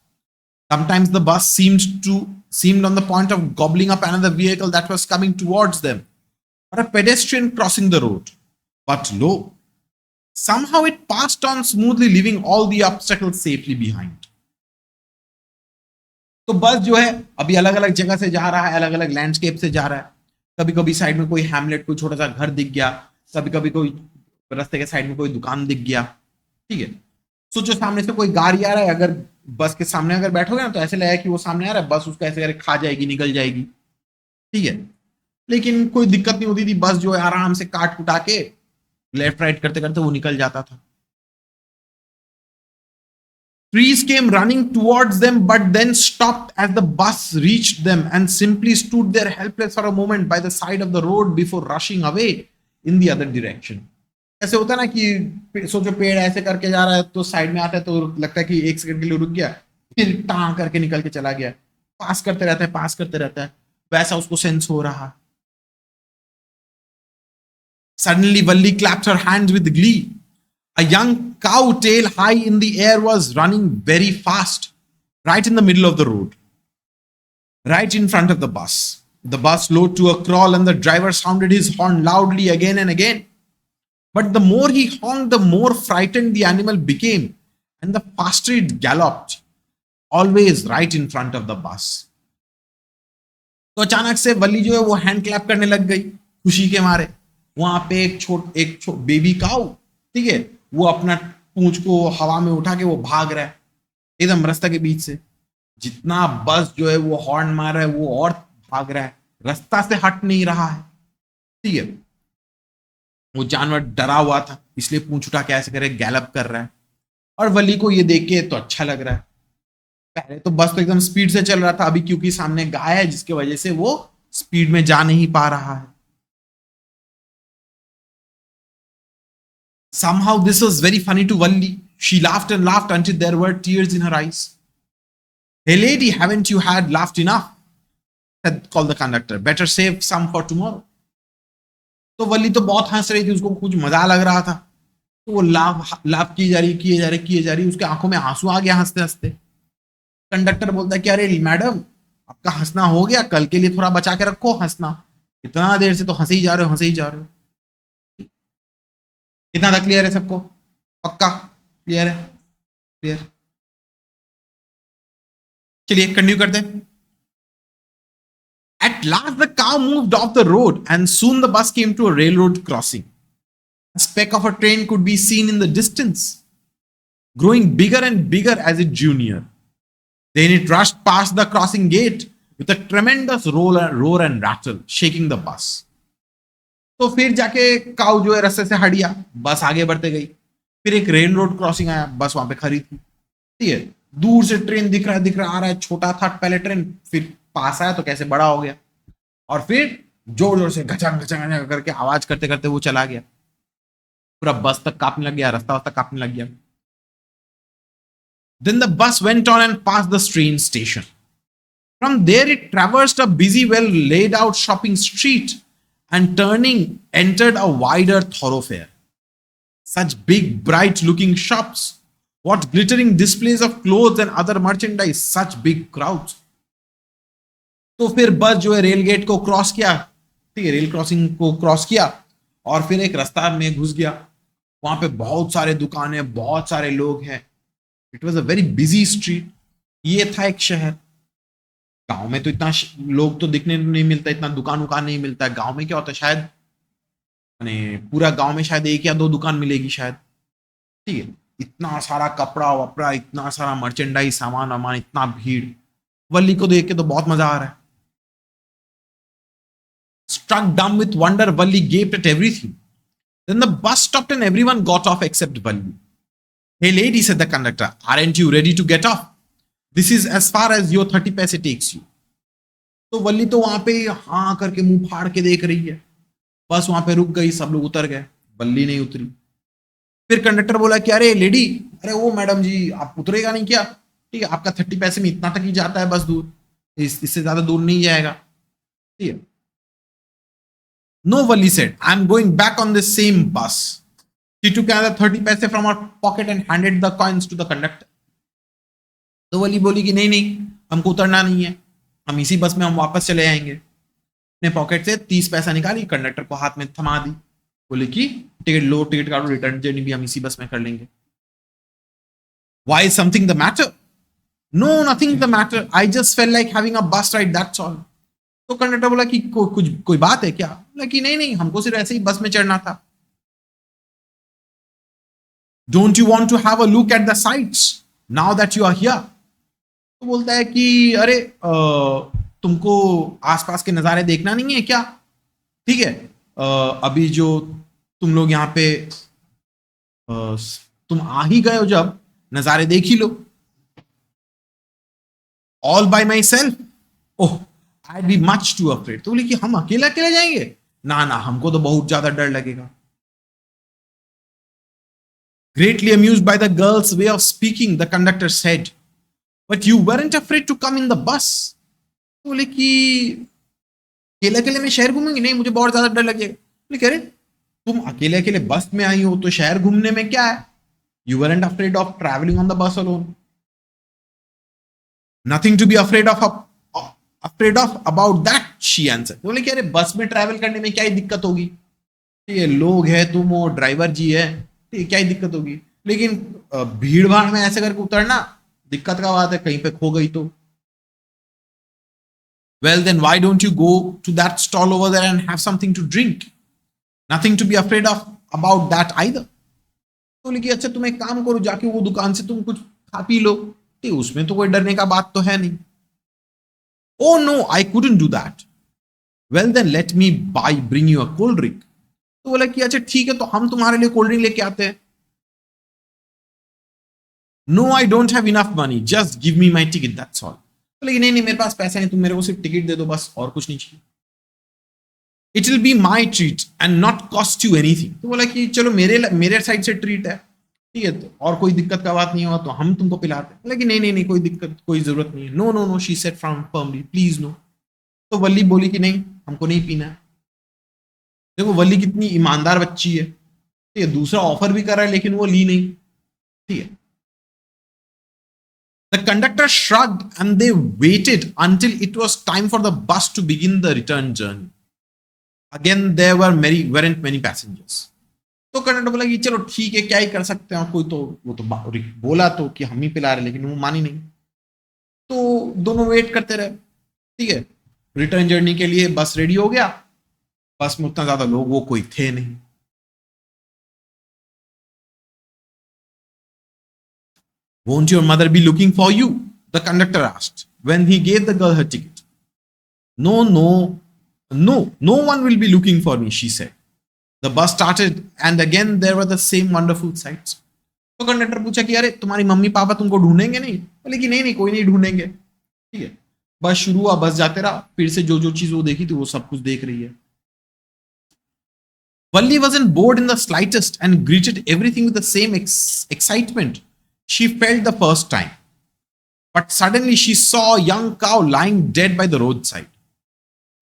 Sometimes the bus seemed on the point of gobbling up another vehicle that was coming towards them, or a pedestrian crossing the road. But lo, somehow it passed on smoothly, leaving all the obstacles safely behind. तो बस जो है अभी अलग अलग जगह से जा रहा है, अलग अलग लैंडस्केप से जा रहा है। कभी कभी साइड में कोई हैमलेट, कोई छोटा सा घर दिख गया, कभी कभी कोई रास्ते के साइड में कोई दुकान दिख गया, ठीक है। सोचो सामने से कोई गाड़ी आ रहा है, अगर बस के सामने अगर बैठोगे ना तो ऐसे लगेगा कि वो सामने आ रहा है, बस उसको ऐसे करके खा जाएगी, निकल जाएगी, ठीक है। लेकिन कोई दिक्कत नहीं होती थी, बस जो है आराम से काट कुटा के लेफ्ट राइट करते करते वो निकल जाता था। Trees came running towards them, but then stopped as the bus reached them and simply stood there helpless for a moment by the side of the road before rushing away in the other direction. ऐसे होता है ना कि सोचो पेड़ ऐसे करके जा रहा है तो साइड में आता है तो लगता है कि 1 सेकंड के लिए रुक गया, फिर टां करके निकल के चला गया, पास करते रहता है, वैसा उसको सेंस हो रहा। Suddenly Valli clapped her hands with glee. A young cow, tail high in the air, was running very fast, right in the middle of the road, right in front of the bus. The bus slowed to a crawl and the driver sounded his horn loudly again and again. But the more he honked, the more frightened the animal became, and the faster it galloped, always right in front of the bus. तो अचानक से वल्ली जो है वो hand clap करने लग गई खुशी के मारे, वहां पे एक बेबी काऊ, ठीक है, वो अपना पूंछ को हवा में उठा के वो भाग रहा है एकदम रास्ता के बीच से। जितना बस जो है वो हॉर्न मार रहा है वो और भाग रहा है, रास्ता से हट नहीं रहा है, ठीक है। वो जानवर डरा हुआ था इसलिए पूंछ उठा के ऐसे करे गैलप कर रहा है, और वली को ये देख के तो अच्छा लग रहा है। पहले तो बस तो एकदम स्पीड से चल रहा था, अभी क्योंकि सामने गाय है जिसकी वजह से वो स्पीड में जा नहीं पा रहा है। Somehow this was very funny to Valli. She laughed and laughed until there were tears in her eyes. Hey lady, haven't you had laughed enough? Called the conductor. Better save some for tomorrow. तो वल्ली तो बहुत हंस रही थी, उसको कुछ मजा लग रहा था, तो वो लाभ लाभ की जा रही, किए जा रही, उसके आंखों में आंसू आ गया हंसते हंसते। कंडक्टर बोलता है कि अरे मैडम, आपका हंसना हो गया, कल के लिए थोड़ा बचा के रखो हंसना, इतना देर से तो हंसे ही जा रहे हो, हंसे ही जा रहे हो। इतना तक क्लियर है सबको? पक्का क्लियर है? क्लियर। चलिए कंटिन्यू करते हैं। At last the cow moved off the road and soon the bus came to a railroad crossing. A speck of a train could be seen in the distance, growing bigger and bigger as it drew near. Then it rushed past the crossing gate with a tremendous roar and rattle, shaking the bus. तो फिर जाके काऊ जो है रास्ते से हट गया, बस आगे बढ़ते गई। फिर एक रेल रोड क्रॉसिंग आया, बस वहां पे खड़ी थी, ठीक है। दूर से ट्रेन दिख रहा आ रहा है, छोटा था पहले ट्रेन, फिर पास आया तो कैसे बड़ा हो गया, और फिर जोर जोर से घचंग घचंग करके आवाज करते करते वो चला गया, पूरा बस तक कांपने लग गया, रास्ता तक कांपने लग गया। Then the bus went on and passed the train station. From there it traversed a busy, well laid out shopping street and turning entered a wider thoroughfare. Such big bright looking shops, what glittering displays of clothes and other merchandise, such big crowds. तो फिर बस जो है rail gate को cross किया, ठीक है, rail crossing को क्रॉस किया, और फिर एक रास्ता में घुस गया। वहां पे बहुत सारे दुकानें, बहुत सारे लोग हैं। It was a very busy street. ये था एक शहर। गांव में तो इतना लोग तो दिखने नहीं मिलता, इतना दुकान उकान नहीं मिलता है। गांव में क्या होता है, शायद पूरा गांव में शायद एक या दो दुकान मिलेगी शायद, ठीक है। इतना सारा कपड़ा वपड़ा, इतना सारा मर्चेंडाइज, सामान वामान, इतना भीड़। वल्ली को देख के तो बहुत मजा आ रहा है। Struck dumb with wonder, Valli gaped at everything. Then the bus stopped and everyone got off except Valli. Hey lady, said the conductor, aren't you ready to get off? This is as far as your 30 paise takes you. तो वल्ली तो वहां पे हाँ करके मुंह फाड़ के देख रही है। बस वहां पे रुक गई, सब लोग उतर गए, वल्ली नहीं उतरी। फिर कंडक्टर बोला कि अरे लेडी, अरे वो मैडम जी, आप उतरेगा नहीं क्या? ठीक है, आपका 30 पैसे में इतना तक ही जाता है बस दूर, इससे ज्यादा दूर नहीं जाएगा, ठीक है। No, Valli said, I'm going back on this same bus. She took another 30 paise from her pocket and handed the coins to the conductor. तो वली बोली कि नहीं नहीं, हमको उतरना नहीं है, हम इसी बस में हम वापस चले आएंगे। अपने पॉकेट से 30 पैसा निकाली, कंडक्टर को हाथ में थमा दी, बोली कि टिकट लो, टिकट काटो, रिटर्न जर्नी भी हम इसी बस में कर लेंगे। Why is something the matter? No, nothing the matter. I just felt like having a bus ride, that's all. तो कंडक्टर बोला कि कोई बात है क्या? बोला कि नहीं नहीं, हमको सिर्फ ऐसे ही बस में चढ़ना था। Don't you want to have a look at the sights now that you are here? तो बोलता है कि अरे तुमको आसपास के नजारे देखना नहीं है क्या? ठीक है, अभी जो तुम लोग यहाँ पे तुम आ ही गए हो, जब नजारे देख ही लो। All by myself? Oh, I'd be much too afraid. तो बोले कि हम अकेले अकेले जाएंगे? ना ना, हमको तो बहुत ज्यादा डर लगेगा। Greatly amused by the girl's way of speaking, the conductor said, "But you weren't afraid to come in the bus?" तो बोले कि अकेले अकेले में शहर घूमेंगे? नहीं, मुझे बहुत ज्यादा डर लगेगा। बोले कह रहे, तुम अकेले अकेले बस में आई हो तो शहर घूमने में क्या है? You weren't afraid of traveling on the bus alone. Nothing to be afraid of about that, she answered. बोले कि अरे बस में ट्रैवल करने में क्या ही दिक्कत होगी? ये लोग है, तुम हो, ड्राइवर जी है, क्या ही दिक्कत होगी? लेकिन भीड़ भाड़ में ऐसे करके उतरना दिक्कत का बात है, कहीं पे खो गई तो। Well then why don't you go to that stall over there and have something to drink? Nothing to be afraid of about that either. तो बोले कि अच्छा तुम एक काम करो, जाके वो दुकान से तुम कुछ खा पी लो, तो उसमें तो कोई डरने का बात तो है नहीं। Oh no I couldn't do that. Well then let me buy bring you a cold drink. तो बोला कि अच्छा ठीक है, तो हम तुम्हारे लिए कोल्ड ड्रिंक लेके आते हैं। No I don't have enough money, just give me my ticket that's all. लेकिन नहीं नहीं, मेरे पास पैसा नहीं, तुम मेरे को सिर्फ टिकट दे दो बस, और कुछ नहीं चाहिए। It will be my treat and not cost you anything. तो बोला कि चलो मेरे साइड से ट्रीट है, ठीक है, तो और कोई दिक्कत का बात नहीं होगा तो हम तुमको पिलाते हैं। बोला कि नहीं नहीं नहीं, कोई दिक्कत कोई जरूरत नहीं है। No no no, she said from firmly, please no. तो वल्ली बोली कि नहीं, हमको नहीं पीना है। देखो वल्ली कितनी ईमानदार बच्ची है, ठीक है, दूसरा ऑफर भी कर रहा है लेकिन वो ली नहीं, ठीक है। The conductor shrugged and they waited until it was time for the bus to begin the return journey. Again, there weren't many passengers. तो कंडक्टर बोला कि चलो ठीक है, क्या ही कर सकते हैं, कोई तो वो तो बोला तो कि हम ही पिला रहे, लेकिन वो मानी नहीं। तो दोनों वेट करते रहे, ठीक है। रिटर्न जर्नी के लिए बस रेडी हो गया। बस में उतना ज्यादा लोग वो कोई थे नहीं। Won't your mother be looking for you? The conductor asked when he gave the girl her ticket. No, no, no, no one will be looking for me, she said. The bus started and again there were the same wonderful sights. तो conductor पूछा कि अरे तुम्हारी mummy papa तुमको ढूंढेंगे नहीं? बोले कि नहीं नहीं, कोई नहीं ढूंढेंगे, ठीक है। बस शुरू हुआ, बस जाते रहा, फिर से जो जो चीज वो देखी थी वो सब कुछ देख रही है। Valli wasn't bored in the slightest and greeted everything with the same excitement she felt the first time. But suddenly she saw a young cow lying dead by the roadside,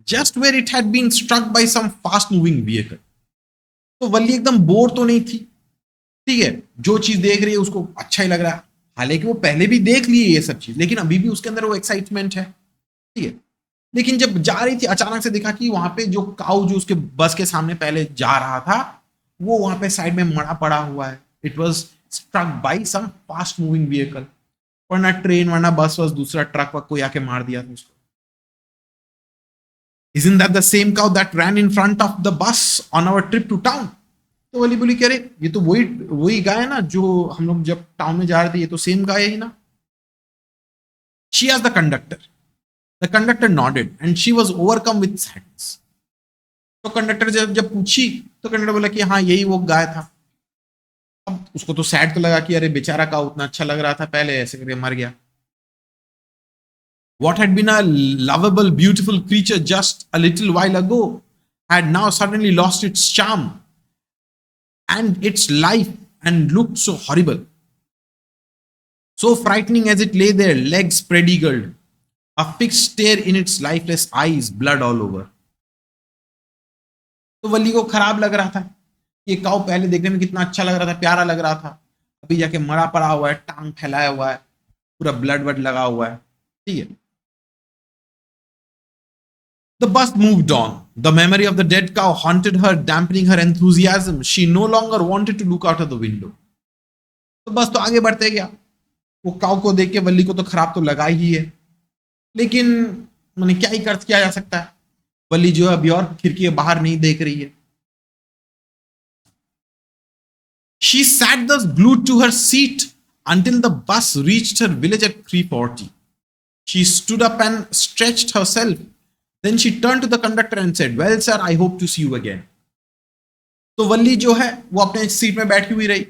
just where it had been struck by some fast moving vehicle. तो वल्ली एकदम bore तो नहीं थी, ठीक है, जो चीज देख रही है उसको अच्छा ही लग रहा है। हालांकि वो पहले भी देख ली है ये सब चीज, लेकिन अभी भी उसके अंदर वो एक्साइटमेंट है, ठीक है। लेकिन जब जा रही थी अचानक से देखा कि वहां पे जो काऊ जो उसके बस के सामने पहले जा रहा था, वो वहां पे साइड में मरा पड़ा हुआ है। It was struck by some fast moving vehicle, वरना ट्रेन वरना बस वस दूसरा ट्रक वक कोई आके मार दिया था उसको। Isn't that the same cow that ran in front of the bus on our trip to town? तो वली बोली कह रहे ये तो वही गाय है ना जो हम लोग जब टाउन में जा रहे थे, ये तो सेम गाय है ही ना। She asked the conductor. The conductor nodded and she was overcome with sadness. तो कंडक्टर जब पूछी तो कंडक्टर बोला कि हाँ यही वो गाय था। अब उसको तो सैड तो लगा कि अरे बेचारा का उतना अच्छा लग रहा था पहले, ऐसे करके मर गया। What had been a lovable, beautiful creature just a little while ago had now suddenly lost its charm and its life and looked so horrible, so frightening as it lay there, legs spread eagled, a fixed stare in its lifeless eyes, blood all over. तो वल्ली को खराब लग रहा था। ये काऊ पहले देखने में कितना अच्छा लग रहा था, प्यारा लग रहा था, अभी जाके मरा पड़ा हुआ है, टांग फैलाया हुआ है, पूरा ब्लड वड लगा हुआ है, ठीक है। The bus moved on. The memory of the dead cow haunted her, dampening her enthusiasm. She no longer wanted to look out of the window. तो बस तो आगे बढ़ते गया। वो काऊ को देख के वल्ली को तो खराब तो लगा ही है, लेकिन मैंने क्या ही कर्ज किया जा सकता है। वल्ली जो है अभी और खिड़की के बाहर नहीं देख रही है। She sat thus glued to her seat until the bus reached her village at 3:40. She stood up and stretched herself. Then she turned to the conductor and said, "Well, sir, I hope to see you again." तो वल्ली जो है वो अपने seat में बैठी हुई रही,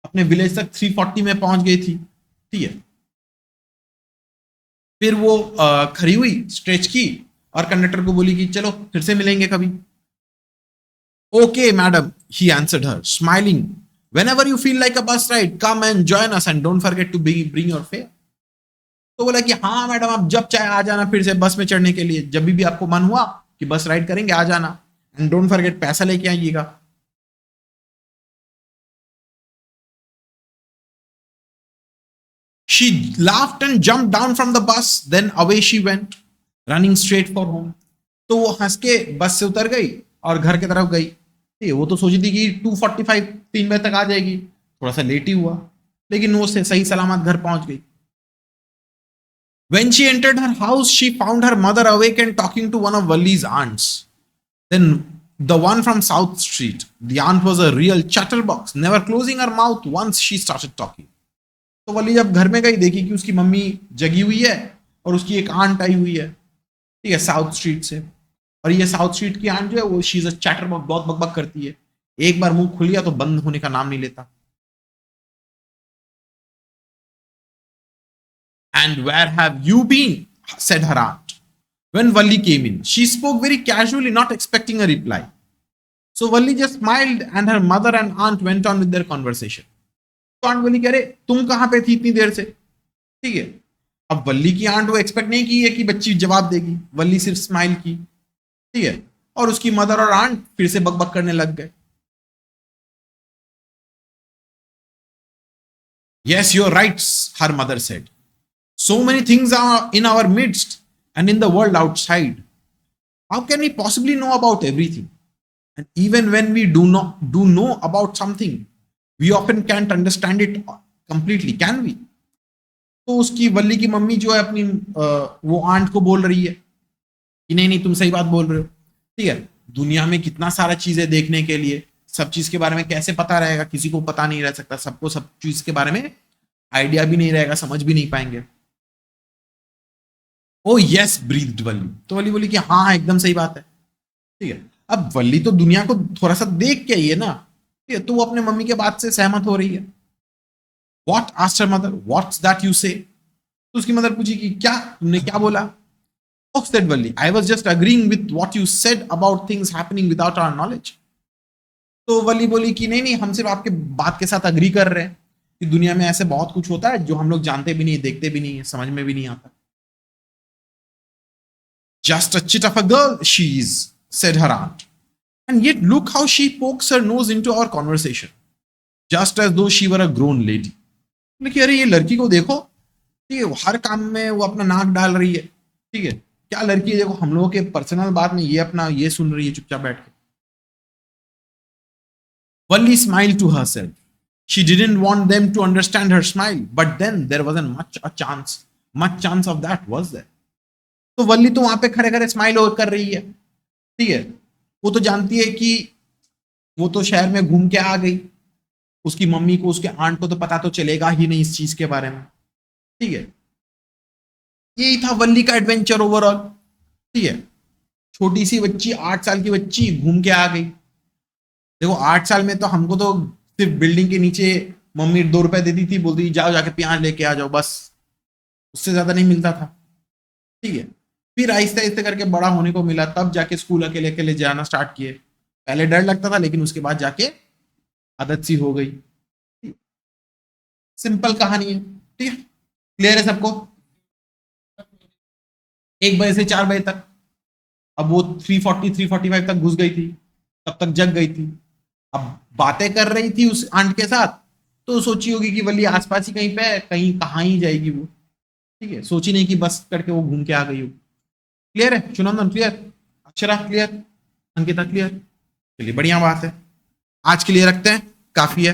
अपने विलेज तक 3:40 में पहुंच गई थी, ठीक है। फिर वो खड़ी हुई, स्ट्रेच की और कंडक्टर को बोली कि चलो फिर से मिलेंगे कभी। Okay, madam, he answered her, smiling. Whenever you feel like a bus ride, come and join us and don't forget to bring your fare. तो बोला कि हाँ मैडम, आप जब चाहे आ जाना फिर से बस में चढ़ने के लिए, जब भी आपको मन हुआ कि बस राइड करेंगे आ जाना, एंड डोंट फॉरगेट पैसा लेके आइएगा। She laughed and jumped down from the bus, then away she went, running straight for home. तो वो हंस के बस से उतर गई और घर की तरफ गई। वो तो सोची थी कि 2:45 3 बजे तक आ जाएगी, थोड़ा सा लेट ही हुआ, लेकिन वो सही सलामत घर पहुंच गई। When she entered her house, she found her mother awake and talking to one of Valli's aunts. Then The one from South Street. The aunt was a real chatterbox, never closing her mouth once she started talking. तो वली जब घर में गई देखी कि उसकी mummy जगी हुई है और उसकी एक आंट आई हुई है, ठीक है, साउथ स्ट्रीट से। और ये साउथ स्ट्रीट की आंट जो है वो शी इज अ चैटरबॉक्स, बहुत बकबक करती है। एक बार मुंह खुल गया तो बंद होने का नाम नहीं लेता। And where have you been? Said her aunt. When Valli came in, she spoke very casually, not expecting a reply. So Valli just smiled, and her mother and aunt went on with their conversation. तो aunt वल्ली कह रहे तुम कहां पे थी इतनी देर से, ठीक है। अब वल्ली की आंट वो एक्सपेक्ट नहीं की है कि बच्ची जवाब देगी, वल्ली सिर्फ स्माइल की, ठीक है। और उसकी मदर और आंट फिर से बकबक करने लग गए। Yes, you're right, her mother said. So many things are in our midst and in the world outside. How can we possibly know about everything? And even when we do know about something, we often can't understand it completely, can we? तो उसकी वल्ली की mummy जो है अपनी वो aunt को बोल रही है कि नहीं नहीं तुम सही बात बोल रहे हो, ठीक है। दुनिया में कितना सारा चीजें देखने के लिए, सब चीज के बारे में कैसे पता रहेगा, किसी को पता नहीं रह सकता, सबको सब चीज के बारे में आइडिया भी नहीं रहेगा, समझ भी नहीं पाएंगे। ओ यस ब्रीथ्ड वल्ली। तो वल्ली बोली कि हाँ हाँ एकदम सही बात है, ठीक है। अब वल्ली तो दुनिया को थोड़ा सा देख के आई है ना, ठीक है, तो वो अपने मम्मी के बात से सहमत हो रही है। What asked her mother? What's that you say? तो उसकी मदर पूछी कि क्या तुमने क्या बोला? Oh, said Valli, I was just agreeing with what you said about things happening without our knowledge. तो वल्ली बोली कि नहीं नहीं हम सिर्फ आपके बात के साथ अग्री कर रहे हैं कि दुनिया में ऐसे बहुत कुछ होता है जो हम लोग जानते भी नहीं, देखते भी नहीं है, समझ में भी नहीं आता। Just a chit of a girl she is, said her aunt. And yet look how she pokes her nose into our conversation, just as though she were a grown lady. देखिए अरे ये लड़की को देखो, ठीक है, हर काम में वो अपना नाक डाल रही है, ठीक है। क्या लड़की है, देखो हम लोगों के पर्सनल बात में ये अपना ये सुन रही है चुपचाप बैठ के। Valli smiled to herself. She didn't want them to understand her smile, but then there wasn't much chance of that, was there? तो वल्ली तो वहां पे खड़े खड़े स्माइल और कर रही है, ठीक है। वो तो जानती है कि वो तो शहर में घूम के आ गई, उसकी मम्मी को उसके आंट को तो पता तो चलेगा ही नहीं इस चीज के बारे में, ठीक है। यही था वल्ली का एडवेंचर ओवरऑल, ठीक है। छोटी सी बच्ची, 8 साल की बच्ची घूम के आ गई। देखो 8 साल में तो हमको तो सिर्फ बिल्डिंग के नीचे मम्मी 2 रुपए देती थी, बोलती थी जाओ जाके प्याज लेके आ जाओ, बस उससे ज्यादा नहीं मिलता था, ठीक है। फिर आहिस्ते आहिस्ते करके बड़ा होने को मिला, तब जाके स्कूल अकेले अकेले जाना स्टार्ट किए। पहले डर लगता था लेकिन उसके बाद जाके आदत सी हो गई। सिंपल कहानी है, ठीक है, क्लियर है सबको? 1 बजे से 4 बजे तक। अब वो 3:40 3:45 तक घुस गई थी, तब तक जग गई थी। अब बातें कर रही थी उस आंट के साथ, तो सोची होगी कि वल्ली आसपास ही कहीं पे है, कहीं कहाँ ही जाएगी वो, ठीक है। सोची नहीं कि बस करके वो घूम के आ गई हो। क्लियर है Chunandan? Clear? Akshara clear? Ankita clear? चलिए बढ़िया बात है, आज के लिए रखते हैं, काफी है।